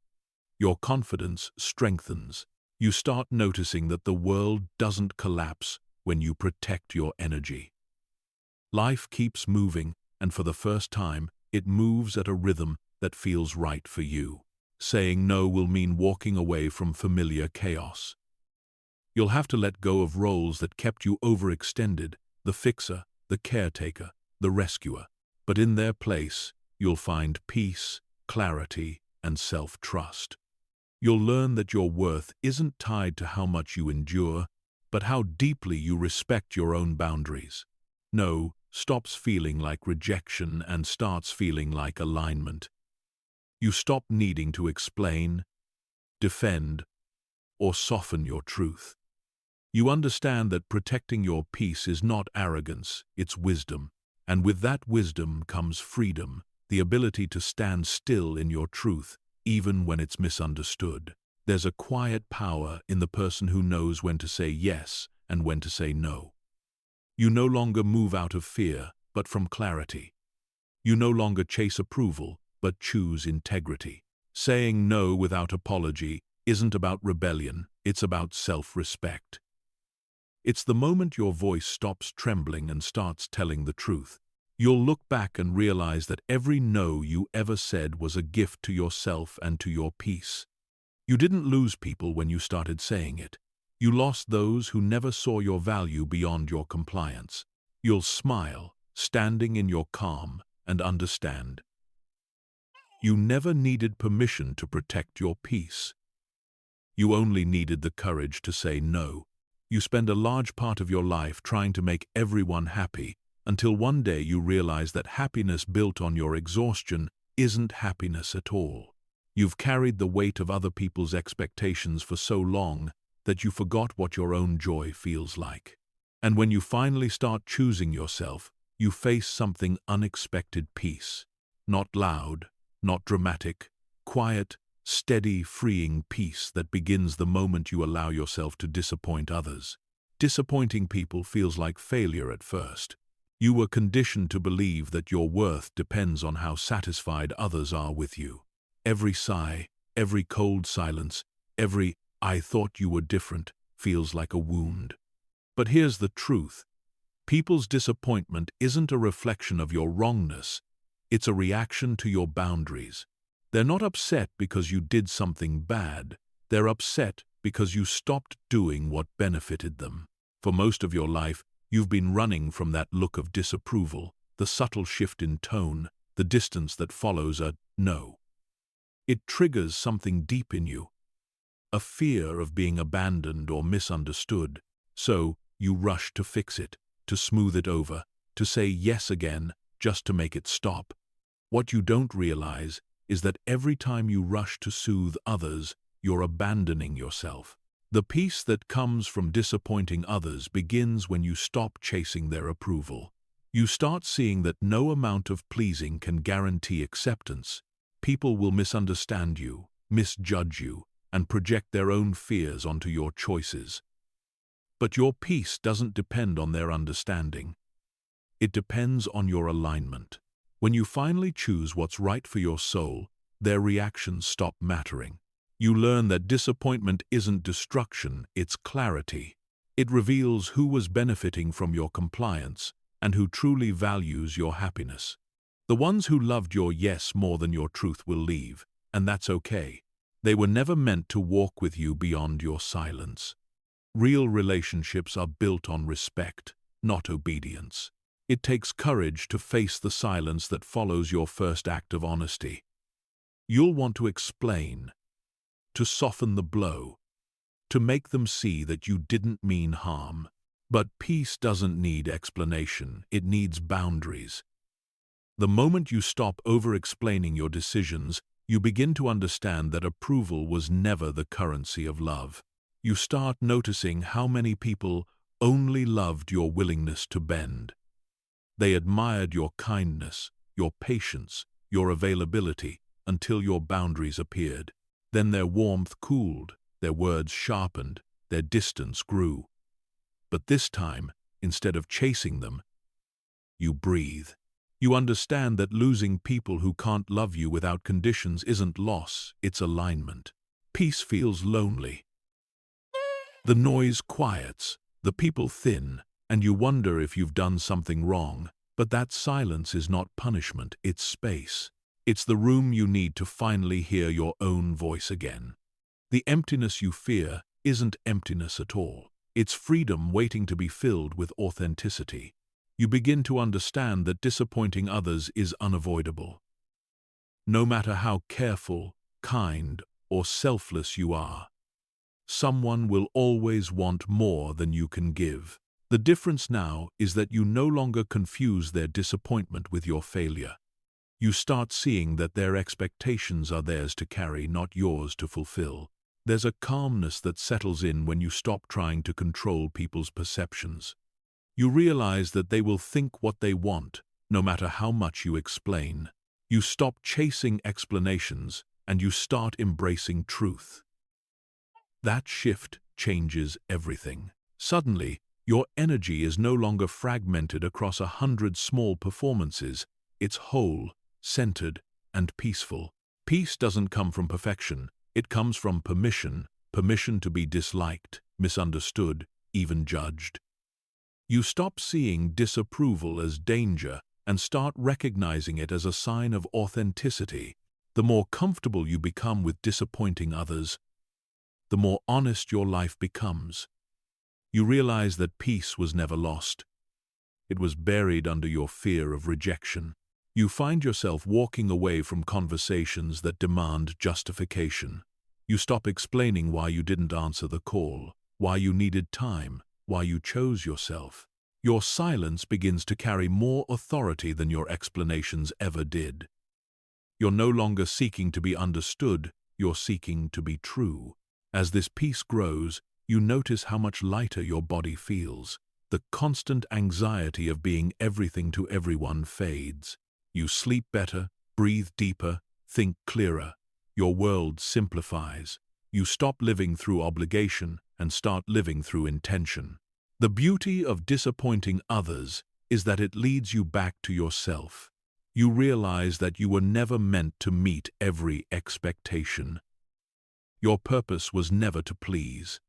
your confidence strengthens. You start noticing that the world doesn't collapse when you protect your energy. Life keeps moving, and for the first time, it moves at a rhythm that feels right for you. Saying no will mean walking away from familiar chaos. You'll have to let go of roles that kept you overextended, the fixer, the caretaker, the rescuer. But in their place, you'll find peace, clarity, and self-trust. You'll learn that your worth isn't tied to how much you endure, but how deeply you respect your own boundaries. No stops feeling like rejection and starts feeling like alignment. You stop needing to explain, defend, or soften your truth. You understand that protecting your peace is not arrogance, it's wisdom. And with that wisdom comes freedom, the ability to stand still in your truth, even when it's misunderstood. There's a quiet power in the person who knows when to say yes and when to say no. You no longer move out of fear, but from clarity. You no longer chase approval, but choose integrity. Saying no without apology isn't about rebellion, it's about self-respect. It's the moment your voice stops trembling and starts telling the truth. You'll look back and realize that every no you ever said was a gift to yourself and to your peace. You didn't lose people when you started saying it. You lost those who never saw your value beyond your compliance. You'll smile, standing in your calm, and understand. You never needed permission to protect your peace. You only needed the courage to say no. You spend a large part of your life trying to make everyone happy, until one day you realize that happiness built on your exhaustion isn't happiness at all. You've carried the weight of other people's expectations for so long that you forgot what your own joy feels like. And when you finally start choosing yourself, you face something unexpected: peace. Not loud, not dramatic, quiet, steady, freeing peace that begins the moment you allow yourself to disappoint others. Disappointing people feels like failure at first. You were conditioned to believe that your worth depends on how satisfied others are with you. Every sigh, every cold silence, every "I thought you were different" feels like a wound. But here's the truth. People's disappointment isn't a reflection of your wrongness. It's a reaction to your boundaries. They're not upset because you did something bad. They're upset because you stopped doing what benefited them. For most of your life, you've been running from that look of disapproval, the subtle shift in tone, the distance that follows a no. It triggers something deep in you, a fear of being abandoned or misunderstood. So you rush to fix it, to smooth it over, to say yes again, just to make it stop. What you don't realize is that every time you rush to soothe others, you're abandoning yourself. The peace that comes from disappointing others begins when you stop chasing their approval. You start seeing that no amount of pleasing can guarantee acceptance. People will misunderstand you, misjudge you, and project their own fears onto your choices. But your peace doesn't depend on their understanding. It depends on your alignment. When you finally choose what's right for your soul, their reactions stop mattering. You learn that disappointment isn't destruction, it's clarity. It reveals who was benefiting from your compliance and who truly values your happiness. The ones who loved your yes more than your truth will leave, and that's okay. They were never meant to walk with you beyond your silence. Real relationships are built on respect, not obedience. It takes courage to face the silence that follows your first act of honesty. You'll want to explain, to soften the blow, to make them see that you didn't mean harm. But peace doesn't need explanation, it needs boundaries. The moment you stop over-explaining your decisions, you begin to understand that approval was never the currency of love. You start noticing how many people only loved your willingness to bend. They admired your kindness, your patience, your availability, until your boundaries appeared. Then their warmth cooled, their words sharpened, their distance grew. But this time, instead of chasing them, you breathe. You understand that losing people who can't love you without conditions isn't loss, it's alignment. Peace feels lonely. The noise quiets, the people thin, and you wonder if you've done something wrong. But that silence is not punishment, it's space. It's the room you need to finally hear your own voice again. The emptiness you fear isn't emptiness at all. It's freedom waiting to be filled with authenticity. You begin to understand that disappointing others is unavoidable. No matter how careful, kind, or selfless you are, someone will always want more than you can give. The difference now is that you no longer confuse their disappointment with your failure. You start seeing that their expectations are theirs to carry, not yours to fulfill. There's a calmness that settles in when you stop trying to control people's perceptions. You realize that they will think what they want, no matter how much you explain. You stop chasing explanations, and you start embracing truth. That shift changes everything. Suddenly, Your energy is no longer fragmented across 100 small performances. It's whole, centered, and peaceful. Peace doesn't come from perfection. It comes from permission, permission to be disliked, misunderstood, even judged. You stop seeing disapproval as danger and start recognizing it as a sign of authenticity. The more comfortable you become with disappointing others, the more honest your life becomes. You realize that peace was never lost. It was buried under your fear of rejection. You find yourself walking away from conversations that demand justification. You stop explaining why you didn't answer the call, why you needed time, why you chose yourself. Your silence begins to carry more authority than your explanations ever did. You're no longer seeking to be understood, you're seeking to be true. As this peace grows, you notice how much lighter your body feels. The constant anxiety of being everything to everyone fades. You sleep better, breathe deeper, think clearer. Your world simplifies. You stop living through obligation and start living through intention. The beauty of disappointing others is that it leads you back to yourself. You realize that you were never meant to meet every expectation. Your purpose was never to please.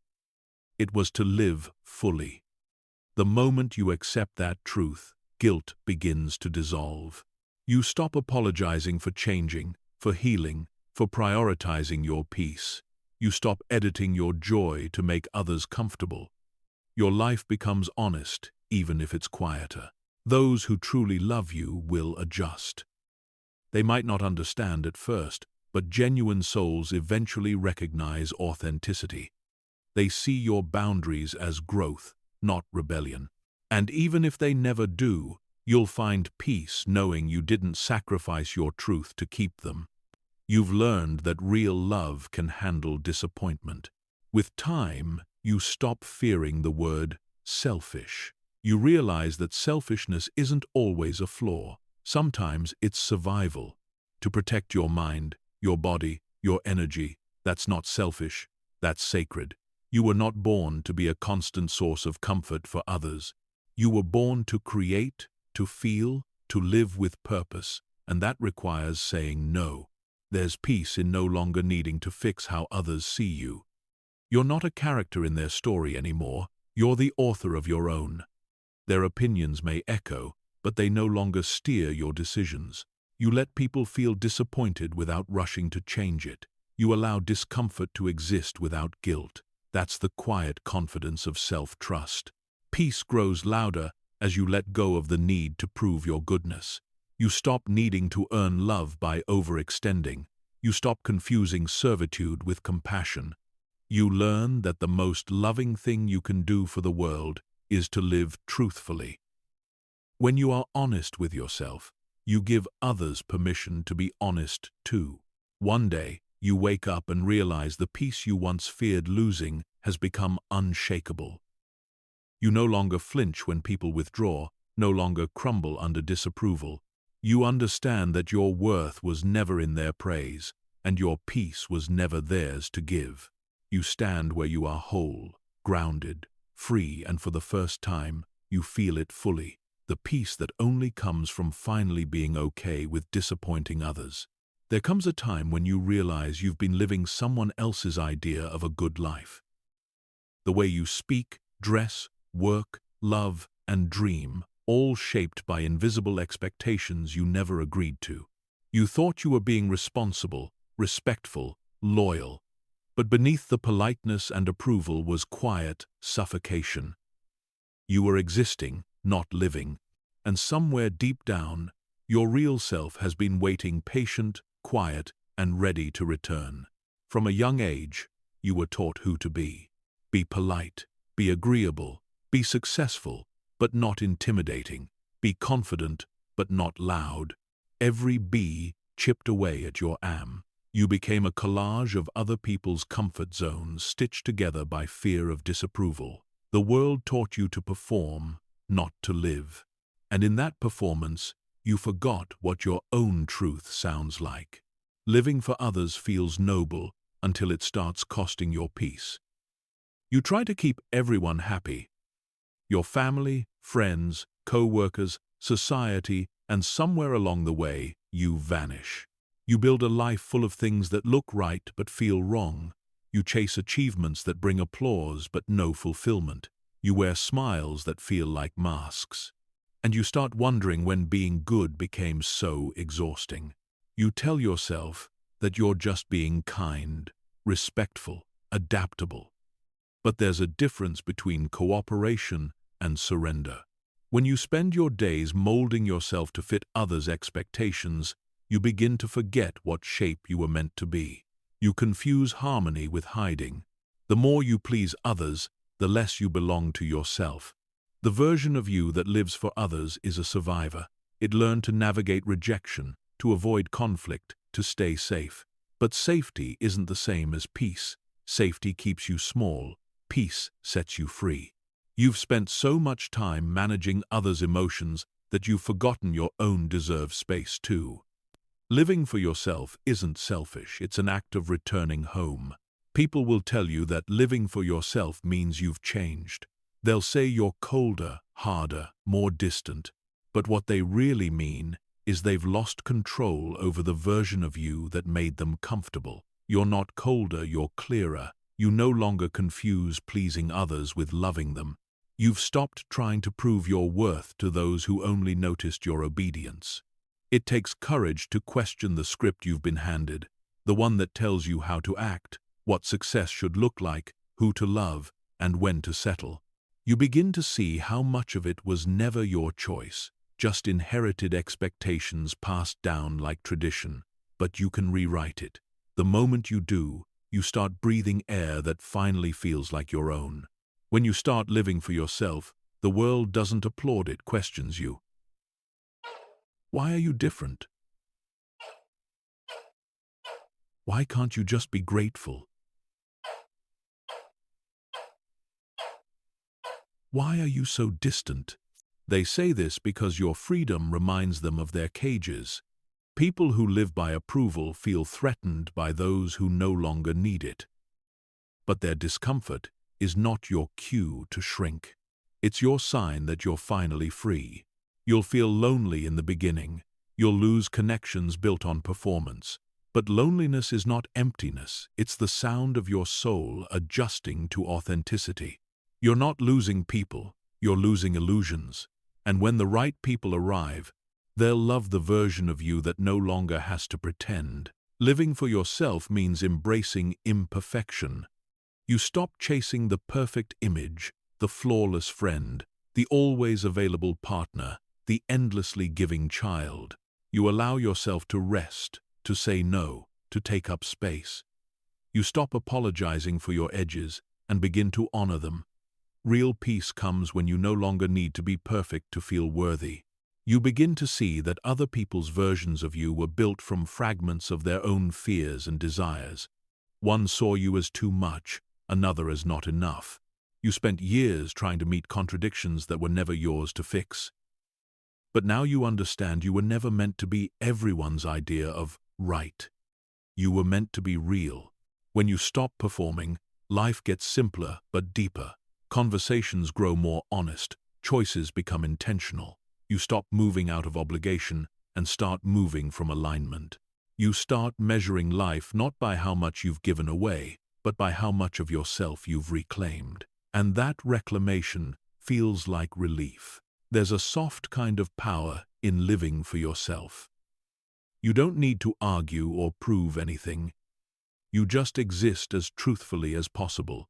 It was to live fully. The moment you accept that truth, guilt begins to dissolve. You stop apologizing for changing, for healing, for prioritizing your peace. You stop editing your joy to make others comfortable. Your life becomes honest, even if it's quieter. Those who truly love you will adjust. They might not understand at first, but genuine souls eventually recognize authenticity. They see your boundaries as growth, not rebellion. And even if they never do, you'll find peace knowing you didn't sacrifice your truth to keep them. You've learned that real love can handle disappointment. With time, you stop fearing the word selfish. You realize that selfishness isn't always a flaw. Sometimes it's survival. To protect your mind, your body, your energy, that's not selfish, that's sacred. You were not born to be a constant source of comfort for others. You were born to create, to feel, to live with purpose, and that requires saying no. There's peace in no longer needing to fix how others see you. You're not a character in their story anymore. You're the author of your own. Their opinions may echo, but they no longer steer your decisions. You let people feel disappointed without rushing to change it. You allow discomfort to exist without guilt. That's the quiet confidence of self-trust. Peace grows louder as you let go of the need to prove your goodness. You stop needing to earn love by overextending. You stop confusing servitude with compassion. You learn that the most loving thing you can do for the world is to live truthfully. When you are honest with yourself, you give others permission to be honest too. One day, you wake up and realize the peace you once feared losing has become unshakable. You no longer flinch when people withdraw, no longer crumble under disapproval. You understand that your worth was never in their praise, and your peace was never theirs to give. You stand where you are whole, grounded, free, and for the first time, you feel it fully. The peace that only comes from finally being okay with disappointing others. There comes a time when you realize you've been living someone else's idea of a good life. The way you speak, dress, work, love, and dream, all shaped by invisible expectations you never agreed to. You thought you were being responsible, respectful, loyal, but beneath the politeness and approval was quiet suffocation. You were existing, not living, and somewhere deep down, your real self has been waiting patient, quiet, and ready to return. From a young age, you were taught who to be. Be polite, be agreeable, be successful, but not intimidating. Be confident, but not loud. Every B chipped away at your am. You became a collage of other people's comfort zones stitched together by fear of disapproval. The world taught you to perform, not to live. And in that performance, you forgot what your own truth sounds like. Living for others feels noble until it starts costing your peace. You try to keep everyone happy, Your family, friends, co-workers, society, and somewhere along the way, you vanish. You build a life full of things that look right but feel wrong. You chase achievements that bring applause but no fulfillment. You wear smiles that feel like masks. And you start wondering when being good became so exhausting. You tell yourself that you're just being kind, respectful, adaptable. But there's a difference between cooperation and surrender. When you spend your days molding yourself to fit others' expectations, you begin to forget what shape you were meant to be. You confuse harmony with hiding. The more you please others, the less you belong to yourself. The version of you that lives for others is a survivor. It learned to navigate rejection, to avoid conflict, to stay safe. But safety isn't the same as peace. Safety keeps you small. Peace sets you free. You've spent so much time managing others' emotions that you've forgotten your own deserved space too. Living for yourself isn't selfish, it's an act of returning home. People will tell you that living for yourself means you've changed. They'll say you're colder, harder, more distant. But what they really mean is they've lost control over the version of you that made them comfortable. You're not colder, you're clearer. You no longer confuse pleasing others with loving them. You've stopped trying to prove your worth to those who only noticed your obedience. It takes courage to question the script you've been handed, the one that tells you how to act, what success should look like, who to love, and when to settle. You begin to see how much of it was never your choice, just inherited expectations passed down like tradition. But you can rewrite it. The moment you do, you start breathing air that finally feels like your own. When you start living for yourself, the world doesn't applaud, it questions you. Why are you different? Why can't you just be grateful? Why are you so distant? They say this because your freedom reminds them of their cages. People who live by approval feel threatened by those who no longer need it. But their discomfort is not your cue to shrink. It's your sign that you're finally free. You'll feel lonely in the beginning. You'll lose connections built on performance. But loneliness is not emptiness. It's the sound of your soul adjusting to authenticity. You're not losing people. You're losing illusions. And when the right people arrive, they'll love the version of you that no longer has to pretend. Living for yourself means embracing imperfection. You stop chasing the perfect image, the flawless friend, the always available partner, the endlessly giving child. You allow yourself to rest, to say no, to take up space. You stop apologizing for your edges and begin to honor them. Real peace comes when you no longer need to be perfect to feel worthy. You begin to see that other people's versions of you were built from fragments of their own fears and desires. One saw you as too much, another as not enough. You spent years trying to meet contradictions that were never yours to fix. But now you understand you were never meant to be everyone's idea of right. You were meant to be real. When you stop performing, life gets simpler but deeper. Conversations grow more honest. Choices become intentional. You stop moving out of obligation and start moving from alignment. You start measuring life not by how much you've given away, but by how much of yourself you've reclaimed. And that reclamation feels like relief. There's a soft kind of power in living for yourself. You don't need to argue or prove anything. You just exist as truthfully as possible.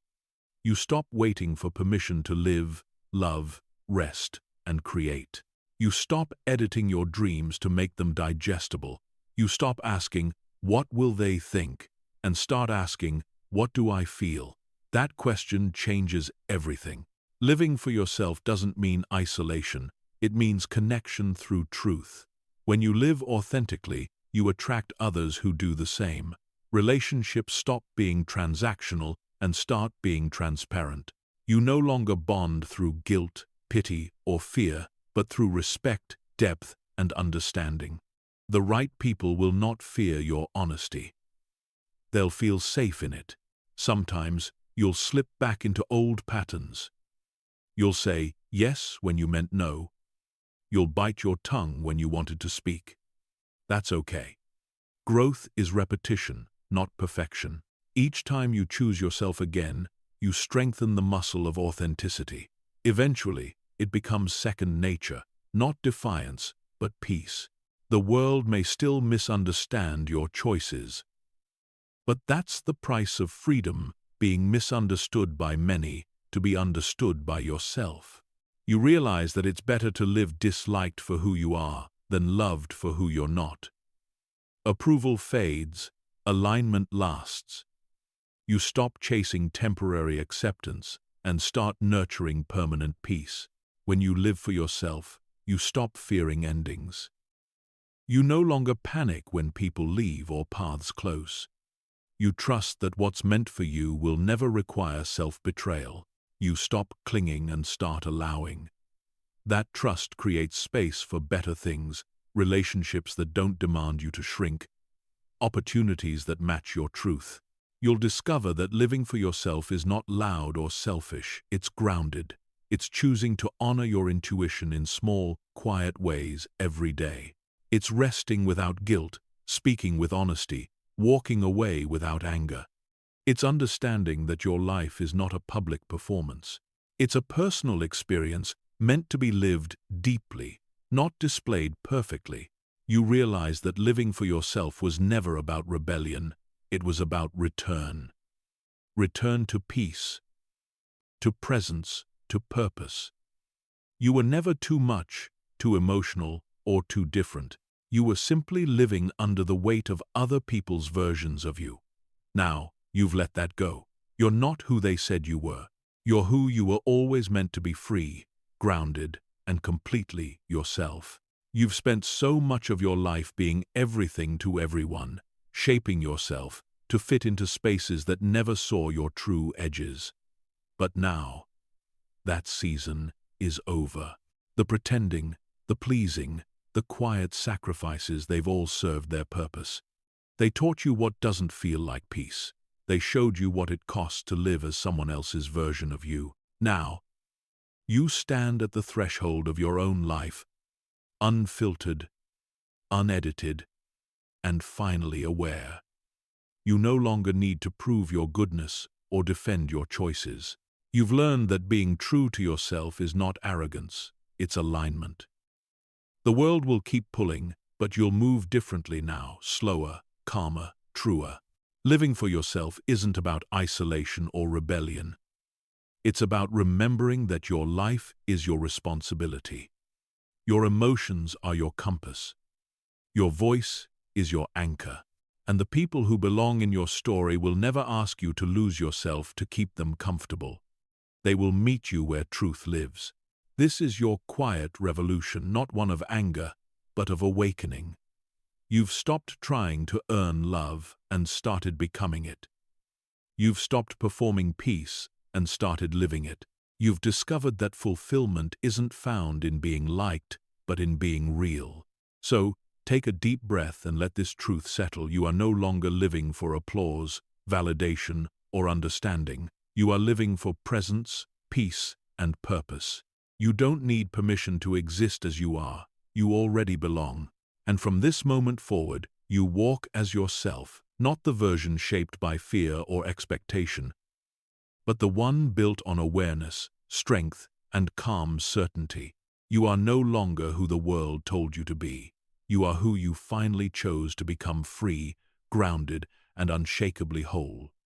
You stop waiting for permission to live, love, rest, and create. You stop editing your dreams to make them digestible. You stop asking, "What will they think?" and start asking, "What do I feel?" That question changes everything. Living for yourself doesn't mean isolation. It means connection through truth. When you live authentically, you attract others who do the same. Relationships stop being transactional and start being transparent. You no longer bond through guilt, pity, or fear, but through respect, depth, and understanding. The right people will not fear your honesty. They'll feel safe in it. Sometimes you'll slip back into old patterns. You'll say yes when you meant no. You'll bite your tongue when you wanted to speak. That's okay. Growth is repetition, not perfection. Each time you choose yourself again, you strengthen the muscle of authenticity. Eventually, it becomes second nature, not defiance, but peace. The world may still misunderstand your choices, but that's the price of freedom, being misunderstood by many, to be understood by yourself. You realize that it's better to live disliked for who you are than loved for who you're not. Approval fades, alignment lasts. You stop chasing temporary acceptance and start nurturing permanent peace. When you live for yourself, you stop fearing endings. You no longer panic when people leave or paths close. You trust that what's meant for you will never require self-betrayal. You stop clinging and start allowing. That trust creates space for better things, relationships that don't demand you to shrink, opportunities that match your truth. You'll discover that living for yourself is not loud or selfish, it's grounded. It's choosing to honor your intuition in small, quiet ways every day. It's resting without guilt, speaking with honesty, walking away without anger. It's understanding that your life is not a public performance. It's a personal experience meant to be lived deeply, not displayed perfectly. You realize that living for yourself was never about rebellion. It was about return. Return to peace, to presence, to purpose. You were never too much, too emotional, or too different. You were simply living under the weight of other people's versions of you. Now, you've let that go. You're not who they said you were. You're who you were always meant to be: free, grounded, and completely yourself. You've spent so much of your life being everything to everyone, shaping yourself to fit into spaces that never saw your true edges. But now, that season is over. The pretending, the pleasing, the quiet sacrifices, they've all served their purpose. They taught you what doesn't feel like peace. They showed you what it costs to live as someone else's version of you. Now, you stand at the threshold of your own life, unfiltered, unedited, and finally aware. You no longer need to prove your goodness or defend your choices. You've learned that being true to yourself is not arrogance, it's alignment. The world will keep pulling, but you'll move differently now, slower, calmer, truer. Living for yourself isn't about isolation or rebellion. It's about remembering that your life is your responsibility. Your emotions are your compass. Your voice is your anchor. And the people who belong in your story will never ask you to lose yourself to keep them comfortable. They will meet you where truth lives. This is your quiet revolution, not one of anger, but of awakening. You've stopped trying to earn love and started becoming it. You've stopped performing peace and started living it. You've discovered that fulfillment isn't found in being liked, but in being real. So, take a deep breath and let this truth settle. You are no longer living for applause, validation, or understanding. You are living for presence, peace, and purpose. You don't need permission to exist as you are. You already belong. And from this moment forward, you walk as yourself, not the version shaped by fear or expectation, but the one built on awareness, strength, and calm certainty. You are no longer who the world told you to be. You are who you finally chose to become: free, grounded, and unshakably whole.